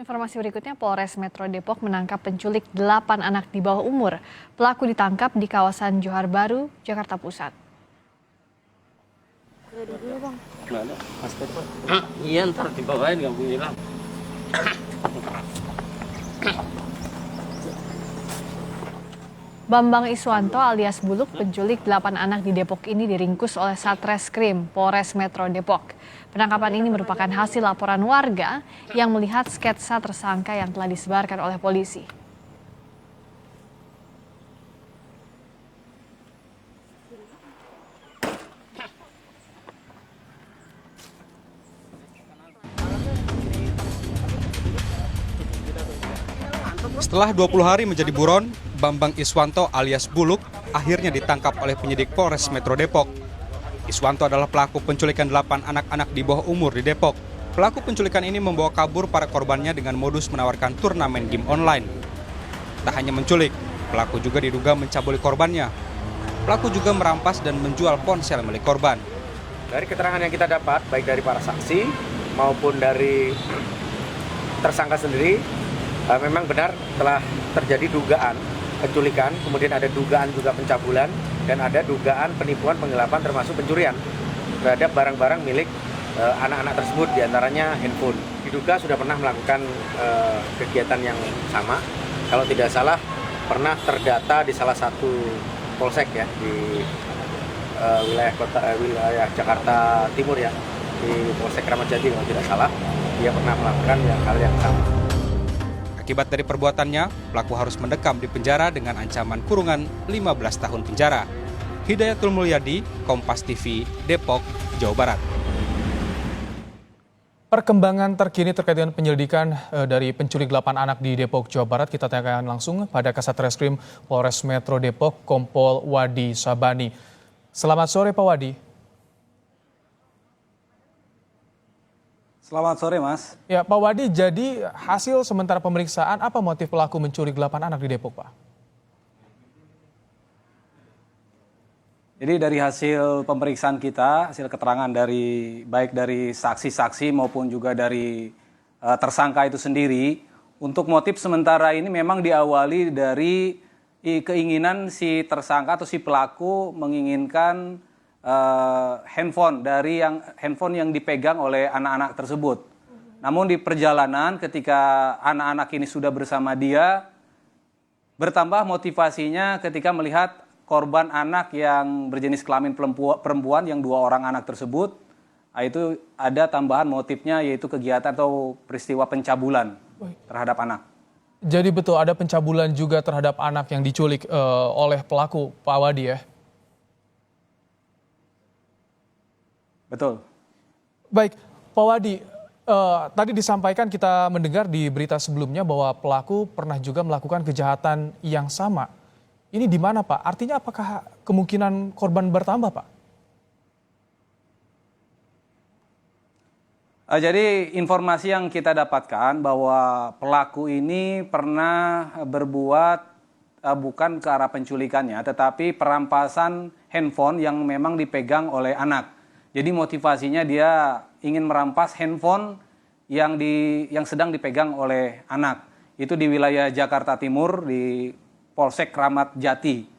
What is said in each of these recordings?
Informasi berikutnya, Polres Metro Depok menangkap penculik 8 anak di bawah umur. Pelaku ditangkap di kawasan Johar Baru, Jakarta Pusat. Iya, ntar dibawain, nggak hilang. Bambang Iswanto alias Buluk, penculik 8 anak di Depok ini diringkus oleh Satreskrim Polres Metro Depok. Penangkapan ini merupakan hasil laporan warga yang melihat sketsa tersangka yang telah disebarkan oleh polisi. Setelah 20 hari menjadi buron, Bambang Iswanto alias Buluk akhirnya ditangkap oleh penyidik Polres Metro Depok. Iswanto adalah pelaku penculikan 8 anak-anak di bawah umur di Depok. Pelaku penculikan ini membawa kabur para korbannya dengan modus menawarkan turnamen game online. Tak hanya menculik, pelaku juga diduga mencabuli korbannya. Pelaku juga merampas dan menjual ponsel milik korban. Dari keterangan yang kita dapat, baik dari para saksi maupun dari tersangka sendiri, memang benar telah terjadi dugaan penculikan, kemudian ada dugaan juga pencabulan, dan ada dugaan penipuan, penggelapan termasuk pencurian terhadap barang-barang milik anak-anak tersebut, diantaranya handphone. Diduga sudah pernah melakukan kegiatan yang sama, kalau tidak salah pernah terdata di salah satu polsek ya, di wilayah Jakarta Timur ya, di Polsek Kramat Jati kalau tidak salah, dia pernah melakukan hal yang sama. Akibat dari perbuatannya, pelaku harus mendekam di penjara dengan ancaman kurungan 15 tahun penjara. Hidayatul Mulyadi, Kompas TV, Depok, Jawa Barat. Perkembangan terkini terkait dengan penyelidikan dari penculik 8 anak di Depok, Jawa Barat kita tanyakan langsung pada Kasat Reskrim Polres Metro Depok, Kompol Wadi Sabani. Selamat sore Pak Wadi. Selamat sore, Mas. Ya, Pak Wadi, jadi hasil sementara pemeriksaan apa motif pelaku menculik 8 anak di Depok, Pak? Jadi dari hasil pemeriksaan kita, hasil keterangan baik dari saksi-saksi maupun juga dari tersangka itu sendiri, untuk motif sementara ini memang diawali dari keinginan si tersangka atau si pelaku menginginkan handphone yang dipegang oleh anak-anak tersebut. Namun di perjalanan ketika anak-anak ini sudah bersama dia, bertambah motivasinya ketika melihat korban anak yang berjenis kelamin perempuan yang 2 orang anak tersebut, itu ada tambahan motifnya yaitu kegiatan atau peristiwa pencabulan terhadap anak. Jadi betul ada pencabulan juga terhadap anak yang diculik oleh pelaku, Pak Wadi ya? Betul. Baik, Pak Wadi, tadi disampaikan kita mendengar di berita sebelumnya bahwa pelaku pernah juga melakukan kejahatan yang sama. Ini di mana, Pak? Artinya apakah kemungkinan korban bertambah, Pak? Jadi informasi yang kita dapatkan bahwa pelaku ini pernah berbuat bukan ke arah penculikannya, tetapi perampasan handphone yang memang dipegang oleh anak. Jadi motivasinya dia ingin merampas handphone yang sedang dipegang oleh anak. Itu di wilayah Jakarta Timur, di Polsek Kramat Jati.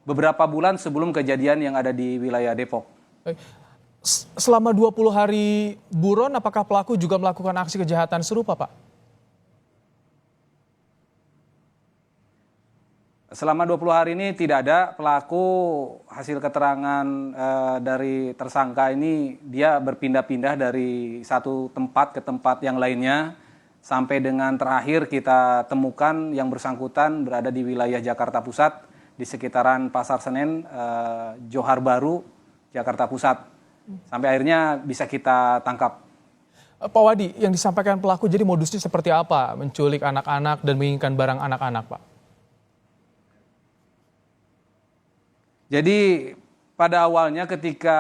Beberapa bulan sebelum kejadian yang ada di wilayah Depok. Selama 20 hari buron, apakah pelaku juga melakukan aksi kejahatan serupa, Pak? Selama 20 hari ini tidak ada pelaku. Hasil keterangan dari tersangka ini, dia berpindah-pindah dari satu tempat ke tempat yang lainnya. Sampai dengan terakhir kita temukan yang bersangkutan berada di wilayah Jakarta Pusat, di sekitaran Pasar Senen, Johar Baru, Jakarta Pusat. Sampai akhirnya bisa kita tangkap. Pak Wadi, yang disampaikan pelaku jadi modusnya seperti apa? Menculik anak-anak dan menginginkan barang anak-anak, Pak? Jadi pada awalnya ketika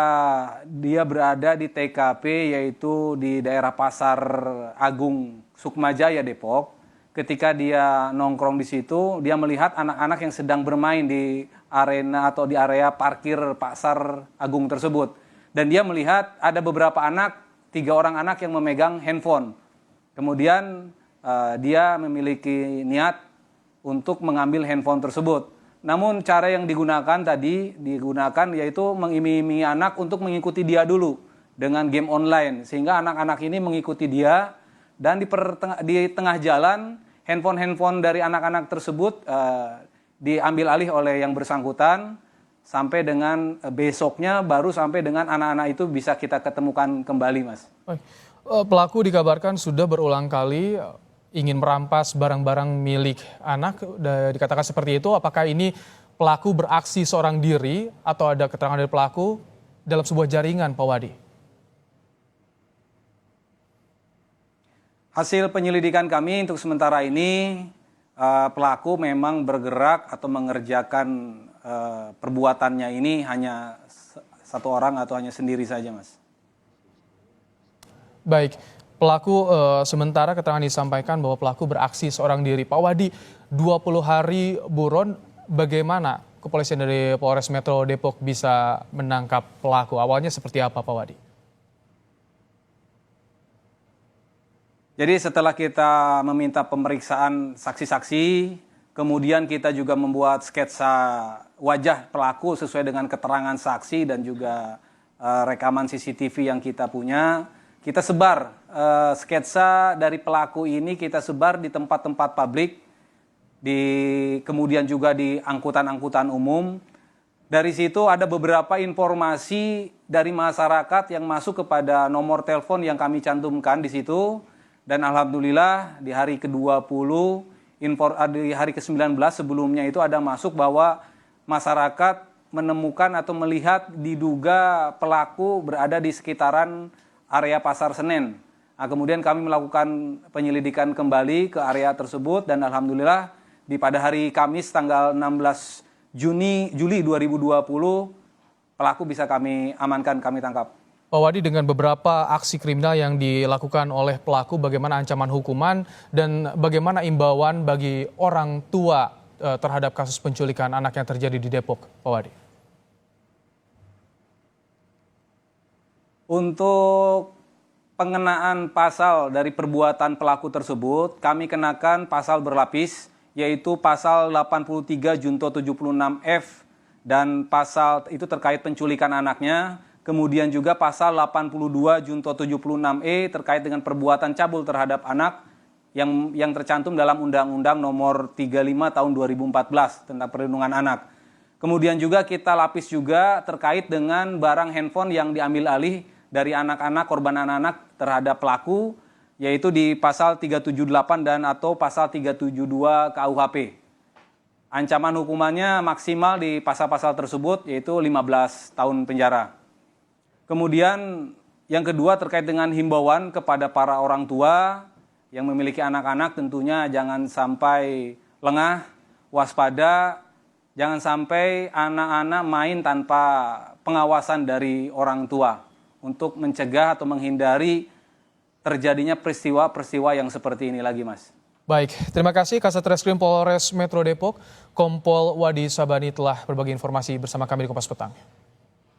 dia berada di TKP, yaitu di daerah Pasar Agung Sukmajaya Depok, ketika dia nongkrong di situ, dia melihat anak-anak yang sedang bermain di arena atau di area parkir Pasar Agung tersebut. Dan dia melihat ada beberapa anak, 3 orang anak yang memegang handphone. Kemudian dia memiliki niat untuk mengambil handphone tersebut. Namun cara yang digunakan yaitu mengiming-imingi anak untuk mengikuti dia dulu dengan game online, sehingga anak-anak ini mengikuti dia, dan di tengah jalan handphone dari anak-anak tersebut diambil alih oleh yang bersangkutan, sampai dengan besoknya baru sampai dengan anak-anak itu bisa kita ketemukan kembali, Mas. Pelaku dikabarkan sudah berulang kali ingin merampas barang-barang milik anak, dikatakan seperti itu. Apakah ini pelaku beraksi seorang diri atau ada keterangan dari pelaku dalam sebuah jaringan, Pak Wadi? Hasil penyelidikan kami untuk sementara ini, pelaku memang bergerak atau mengerjakan perbuatannya ini hanya satu orang atau hanya sendiri saja, Mas. Baik, pelaku sementara keterangan disampaikan bahwa pelaku beraksi seorang diri. Pak Wadi, 20 hari buron, bagaimana kepolisian dari Polres Metro Depok bisa menangkap pelaku? Awalnya seperti apa, Pak Wadi? Jadi setelah kita meminta pemeriksaan saksi-saksi, kemudian kita juga membuat sketsa wajah pelaku sesuai dengan keterangan saksi dan juga rekaman CCTV yang kita punya. Kita sebar sketsa dari pelaku ini, kita sebar di tempat-tempat publik, kemudian juga di angkutan-angkutan umum. Dari situ ada beberapa informasi dari masyarakat yang masuk kepada nomor telepon yang kami cantumkan di situ. Dan alhamdulillah di hari ke-20, di hari ke-19 sebelumnya itu ada masuk bahwa masyarakat menemukan atau melihat diduga pelaku berada di sekitaran area Pasar Senen. Nah, kemudian kami melakukan penyelidikan kembali ke area tersebut dan alhamdulillah pada hari Kamis tanggal 16 Juli 2020 pelaku bisa kami amankan, kami tangkap. Pak Wadi, dengan beberapa aksi kriminal yang dilakukan oleh pelaku, bagaimana ancaman hukuman dan bagaimana imbauan bagi orang tua terhadap kasus penculikan anak yang terjadi di Depok, Pak Wadi? Untuk pengenaan pasal dari perbuatan pelaku tersebut, kami kenakan pasal berlapis, yaitu pasal 83 Junto 76F dan pasal itu terkait penculikan anaknya. Kemudian juga pasal 82 Junto 76E terkait dengan perbuatan cabul terhadap anak yang tercantum dalam Undang-Undang Nomor 35 Tahun 2014 tentang perlindungan anak. Kemudian juga kita lapis juga terkait dengan barang handphone yang diambil alih dari anak-anak, korban anak-anak terhadap pelaku, yaitu di pasal 378 dan atau pasal 372 KUHP. Ancaman hukumannya maksimal di pasal-pasal tersebut yaitu 15 tahun penjara. Kemudian yang kedua terkait dengan himbauan kepada para orang tua yang memiliki anak-anak, tentunya jangan sampai lengah, waspada, jangan sampai anak-anak main tanpa pengawasan dari orang tua untuk mencegah atau menghindari terjadinya peristiwa-peristiwa yang seperti ini lagi, Mas. Baik, terima kasih Kasat Reskrim Polres Metro Depok, Kompol Wadi Sabani telah berbagi informasi bersama kami di Kompas Petang.